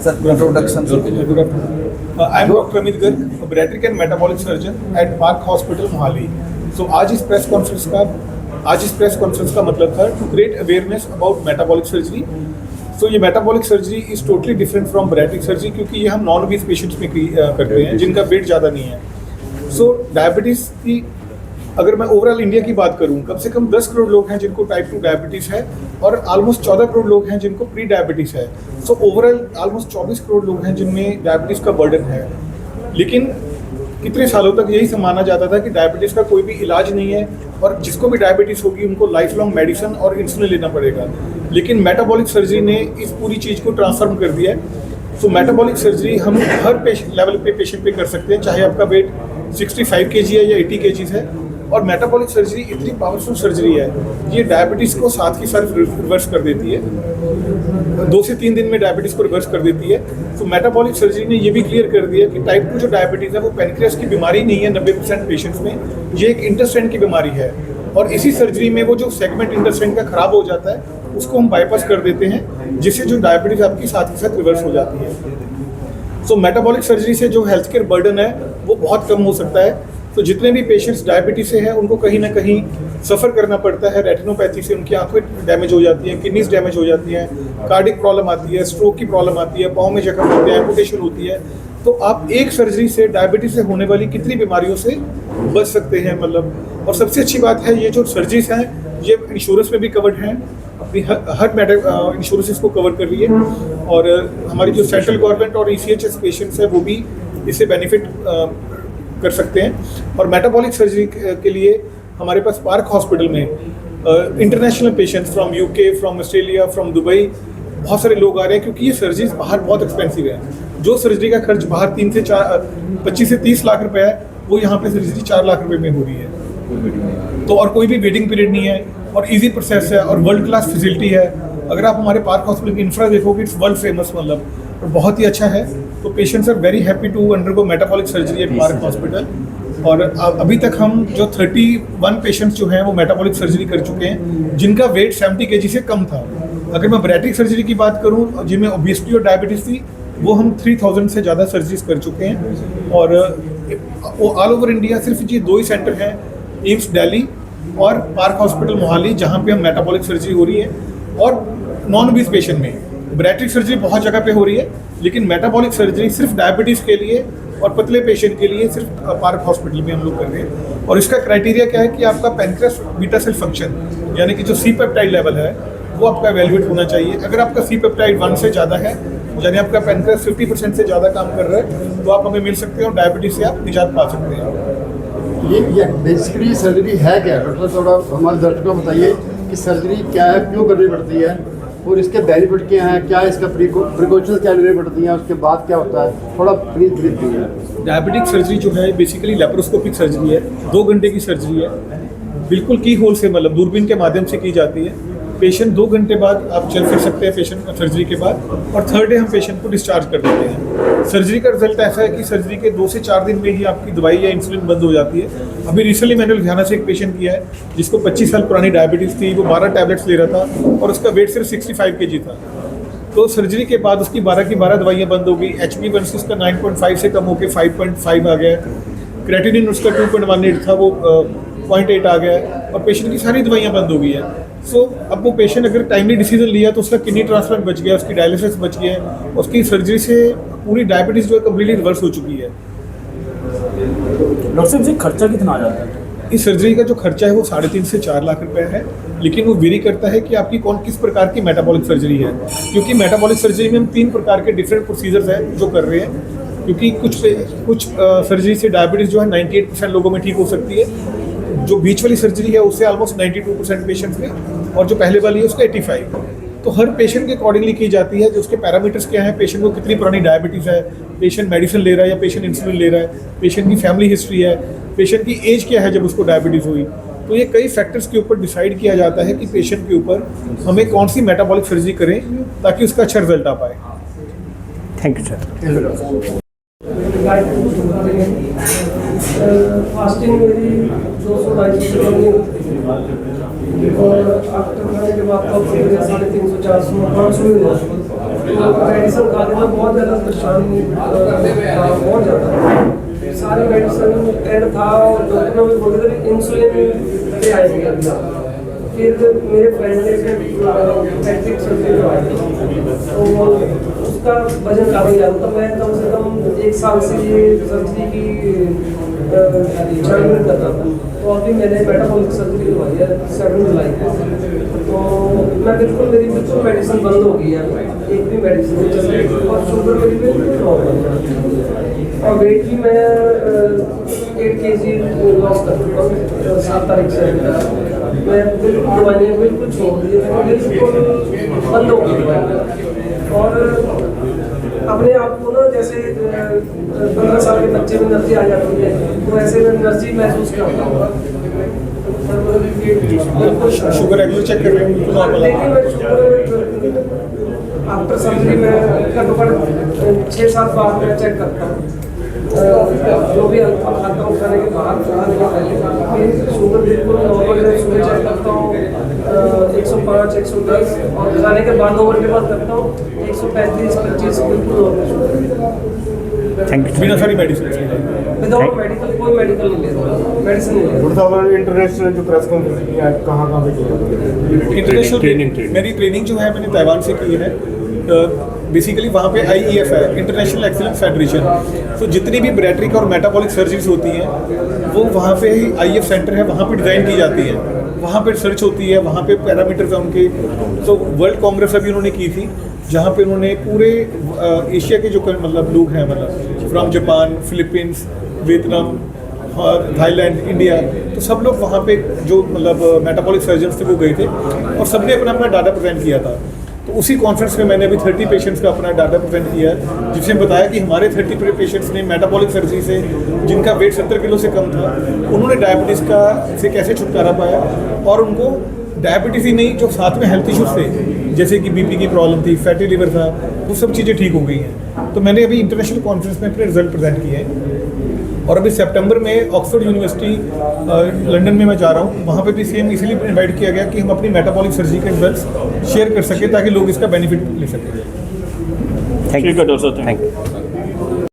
Sir, introduction. Good afternoon. I am Dr. Amit Garg, a pediatric and metabolic surgeon at Park Hospital, Mohali. So आज इस press conference का मतलब था to create awareness about metabolic surgery. So ये metabolic surgery is totally different from bariatric surgery, क्योंकि ये हम non obese patients में करते हैं जिनका वेट ज़्यादा नहीं है. सो डायबिटीज़ की अगर मैं ओवरऑल इंडिया की बात करूं, कम से कम 10 करोड़ लोग हैं जिनको टाइप 2 डायबिटीज़ है और ऑलमोस्ट 14 करोड़ लोग हैं जिनको प्री डायबिटीज़ है. सो ओवरऑल ऑलमोस्ट 24 करोड़ लोग हैं जिनमें डायबिटीज़ का बर्डन है. लेकिन कितने सालों तक यही माना जाता था कि डायबिटीज़ का कोई भी इलाज नहीं है और जिसको भी डायबिटीज़ होगी उनको लाइफ लॉन्ग मेडिसिन और इंसुलिन लेना पड़ेगा. लेकिन मेटाबॉलिक सर्जरी ने इस पूरी चीज़ को ट्रांसफॉर्म कर दिया है. सो मेटाबॉलिक सर्जरी हम हर लेवल पे पेशेंट पे कर सकते हैं, चाहे आपका वेट 65 kg है या 80 kg है. और मेटाबॉलिक सर्जरी इतनी पावरफुल सर्जरी है, ये डायबिटीज़ को साथ ही साथ रिवर्स कर देती है. 2 से 3 दिन में डायबिटीज़ को रिवर्स कर देती है. तो मेटाबॉलिक सर्जरी ने ये भी क्लियर कर दिया कि टाइप 2 जो डायबिटीज़ है वो पैनक्रियास की बीमारी नहीं है 90% पेशेंट्स में, ये एक इंटेस्टाइन की बीमारी है. और इसी सर्जरी में वो जो सेगमेंट इंटेस्टाइन का खराब हो जाता है उसको हम बाईपास कर देते हैं, जिससे जो डायबिटीज़ आपकी साथ ही साथ रिवर्स हो जाती है. सो मेटाबॉलिक सर्जरी से जो हेल्थ केयर बर्डन है वो बहुत कम हो सकता है. तो जितने भी पेशेंट्स डायबिटीज से हैं उनको कहीं ना कहीं सफ़र करना पड़ता है. रेटिनोपैथी से उनकी आंखें डैमेज हो जाती हैं, किडनीज डैमेज हो जाती हैं, कार्डिक प्रॉब्लम आती है, स्ट्रोक की प्रॉब्लम आती है, पाँव में जख्म होते हैं, एम्पुटेशन होती है. तो आप एक सर्जरी से डायबिटीज से होने वाली कितनी बीमारियों से बच सकते हैं मतलब. और सबसे अच्छी बात है ये जो सर्जरीज हैं ये इंश्योरेंस में भी कवर्ड हैं, अपनी हर इंश्योरेंस इसको कवर कर रही है. और हमारी जो सेंट्रल गवर्नमेंट और ECHS पेशेंट्स हैं वो भी इससे बेनिफिट कर सकते हैं. और मेटाबॉलिक सर्जरी के लिए हमारे पास पार्क हॉस्पिटल में international patients from UK, from Australia, from Dubai बहुत सारे लोग आ रहे हैं, क्योंकि ये सर्जरीज बाहर बहुत एक्सपेंसिव है. जो सर्जरी का खर्च बाहर 25 से 30 लाख रुपए है वो यहाँ पे सर्जरी 4 लाख रुपए में हो रही है. तो और कोई भी वेटिंग पीरियड नहीं है और इजी प्रोसेस है और वर्ल्ड क्लास फैसिलिटी है. अगर आप हमारे पार्क हॉस्पिटल की इंफ्रा देखोगे इट्स वर्ल्ड फेमस मतलब, और बहुत ही अच्छा है. तो patients are very happy to undergo metabolic surgery at park hospital. और अभी तक हम जो 31 पेशेंट्स जो हैं वो मेटाबॉलिक सर्जरी कर चुके हैं जिनका वेट 70 kg से कम था. अगर मैं बैरिएट्रिक सर्जरी की बात करूं जिनमें ओबेसिटी और डायबिटीज़ थी वो हम 3000 से ज़्यादा सर्जरीज कर चुके हैं. और वो ऑल ओवर इंडिया सिर्फ ये 2 ही सेंटर हैं, एम्स दिल्ली और पार्क हॉस्पिटल मोहाली, जहाँ पे हम मेटाबॉलिक सर्जरी हो रही है. और नॉन ओबीस पेशेंट में बैरिएट्रिक सर्जरी बहुत जगह पे हो रही है, लेकिन मेटाबॉलिक सर्जरी सिर्फ डायबिटीज़ के लिए और पतले पेशेंट के लिए सिर्फ पार्क हॉस्पिटल में हम लोग कर रहे हैं. और इसका क्राइटेरिया क्या है कि आपका पैनक्रियास बीटा सेल फंक्शन यानी कि जो C पेप्टाइड लेवल है वो आपका एवेल्युएट होना चाहिए. अगर आपका C पेप्टाइड 1 से ज़्यादा है यानी आपका पैनक्रियास 50% से ज़्यादा काम कर रहा है तो आप हमें मिल सकते हैं और डायबिटीज़ से आप निजात पा सकते हैं. ये बेसिकली सर्जरी है क्या डॉक्टर, थोड़ा हमारे दर्शकों को बताइए कि सर्जरी क्या है, क्यों करनी पड़ती है और इसके बेनिफिट क्या हैं, क्या इसका प्रिकॉशंस क्या लेनी पड़ती हैं, उसके बाद क्या होता है, थोड़ा ब्रीफ दीजिए. डायबिटिक सर्जरी जो है बेसिकली लेप्रोस्कोपिक सर्जरी है, 2 घंटे की सर्जरी है, बिल्कुल की होल से मतलब दूरबीन के माध्यम से की जाती है. पेशेंट 2 घंटे बाद आप चल फिर सकते हैं पेशेंट सर्जरी के बाद, और 3rd डे हम पेशेंट को डिस्चार्ज कर देते हैं. सर्जरी का रिजल्ट ऐसा है कि सर्जरी के 2 से 4 दिन में ही आपकी दवाई या इंसुलिन बंद हो जाती है. अभी रिसेंटली मैंने लुधियाना से एक पेशेंट किया है जिसको 25 साल पुरानी डायबिटीज़ थी, वो 12 टैबलेट्स ले रहा था और उसका वेट सिर्फ 65 kg था. तो सर्जरी के बाद उसकी 12 की 12 दवाइयाँ बंद हो गई. HbA1c उसका 9.5 से कम होकर 5.5 आ गया. क्रेटिनिन उसका 2.18 था वो 0.8 आ गया और पेशेंट की सारी दवाइयाँ बंद हो गई है. सो अब वो पेशेंट अगर टाइमली डिसीजन लिया तो उसका किडनी ट्रांसप्लांट बच गया, उसकी डायलिसिस बच गया, उसकी सर्जरी से पूरी डायबिटीज़ जो है कम्प्लीटली रिवर्स हो चुकी है. डॉक्टर साहब जी खर्चा कितना आ जाता है? इस सर्जरी का जो खर्चा है वो 3.5 से 4 लाख रुपए है, लेकिन वो वेरी करता है कि आपकी किस प्रकार की मेटाबॉलिक सर्जरी है. क्योंकि मेटाबॉलिक सर्जरी में हम 3 प्रकार के डिफरेंट प्रोसीजर्स हैं जो कर रहे हैं. क्योंकि कुछ सर्जरी से डायबिटीज़ जो है 98% लोगों में ठीक हो सकती है, जो बीच वाली सर्जरी है उससे ऑलमोस्ट 92% पेशेंट्स में, और जो पहले वाली है उसका 85. तो हर पेशेंट के अकॉर्डिंगली की जाती है. जो उसके पैरामीटर्स क्या हैं, पेशेंट को कितनी पुरानी डायबिटीज़ है, पेशेंट मेडिसिन ले रहा है या पेशेंट इंसुलिन ले रहा है, पेशेंट की फैमिली हिस्ट्री है, पेशेंट की एज क्या है जब उसको डायबिटीज़ हुई. तो ये कई फैक्टर्स के ऊपर डिसाइड किया जाता है कि पेशेंट के ऊपर हमें कौन सी मेटाबॉलिक सर्जरी करें ताकि उसका अच्छा रिजल्ट आ पाए. Thank you sir. फास्टिंग मेरी 200-250 और आफ्टर खाने के बाद आपका 350, 400, 500 में हो तो मेडिसिन खा के मैं बहुत ज़्यादा परेशान बहुत ज़्यादा सारी मेडिसिन एड था और डॉक्टर ने बोल दिया कि इंसुलिन पे आएंगे अभी। फिर मेरे फ्रेंड ने पैट्रिक सर्जरी करवाई तो उसका वजन काफ़ी ज़्यादा था। मैं कम से कम 1 साल से ये सर्जरी की जर्नी कर रहा था। तो अभी मैंने मेटाबॉलिक सर्जरी करवाई है 7 जुलाई को। तो मैं मेरी बिल्कुल मेडिसिन बंद हो गई है, एक भी मेडिसिन नहीं चल रही और शुगर मेरी बिल्कुल नॉर्मल है और वेट भी मैं 8 kg लॉस कर चुका हूँ 7 तारीख से। मैं बिल्कुल दवाइयाँ बिल्कुल छोड़ दी, बिल्कुल बंद हो गई और अपने आप को ना जैसे 15 साल के बच्चे में एनर्जी आ जाती है तो ऐसे में एनर्जी महसूस करता हूँ। शुगर रेगुलर चेक कर रहे हैं नॉर्मल है? आफ्टर सर्जरी में घट्टो-घट्ट 6-7 बार मैं चेक करता हूँ। जो भी हल्का खाता हूँ खाने के बाद खाने के पहले शुगर बिल्कुल नॉर्मल है। सुबह चेक करता हूँ 105, 110 और खाने के बाद 2 घंटे बाद करता हूँ 135, 25 बिल्कुल नॉर्मल। थैंक यू बिना सारी मेडिसिन विदाउट मेडिकल कोई मेडिकल नहीं लेता, मेडिसिन नहीं लेता। साहब ने इंटरनेशनल जो प्रेस कॉन्फ्रेंस की है कहाँ पे की है? इंटरनेशनल ट्रेनिंग मेरी ट्रेनिंग जो है मैंने ताइवान से की है। बेसिकली वहाँ पे IEF है, इंटरनेशनल एक्सीलेंस फेडरेशन। तो जितनी भी बैरेट्रिक और मेटाबॉलिक सर्जरीज होती हैं वो वहाँ पे ही IEF सेंटर है, वहाँ पे डिज़ाइन की जाती है, वहाँ पे रिसर्च होती है, वहाँ पे पैरामीटर्स हैं उनके। तो वर्ल्ड कांग्रेस अभी उन्होंने की थी जहाँ पे उन्होंने पूरे एशिया के जो मतलब लोग हैं, मतलब फ्रॉम जापान, फिलीपींस, वियतनाम और थाईलैंड, इंडिया, तो सब लोग वहाँ पे जो मतलब मेटाबॉलिक सर्जन्स थे वो गए थे और सबने अपना अपना डाटा प्रेजेंट किया था। तो उसी कॉन्फ्रेंस में मैंने अभी 30 पेशेंट्स का अपना डाटा प्रेजेंट किया है, जिसमें बताया कि हमारे 30 पेशेंट्स ने मेटाबॉलिक सर्जरी से जिनका वेट 70 किलो से कम था उन्होंने डायबिटीज़ का से कैसे छुटकारा पाया और उनको डायबिटीज़ ही नहीं जो साथ में हेल्थ इश्यूज थे जैसे कि BP की प्रॉब्लम थी, फैटी लिवर था, वो सब चीज़ें ठीक हो गई हैं। तो मैंने अभी इंटरनेशनल कॉन्फ्रेंस में अपने रिजल्ट प्रेजेंट किए हैं और अभी सितंबर में ऑक्सफोर्ड यूनिवर्सिटी लंदन में मैं जा रहा हूँ, वहाँ पे भी सेम इसीलिए इन्वाइट किया गया कि हम अपनी मेटाबॉलिक सर्जरी के रिजल्ट्स शेयर कर सकें ताकि लोग इसका बेनिफिट ले सकें। Thank you. Thank you.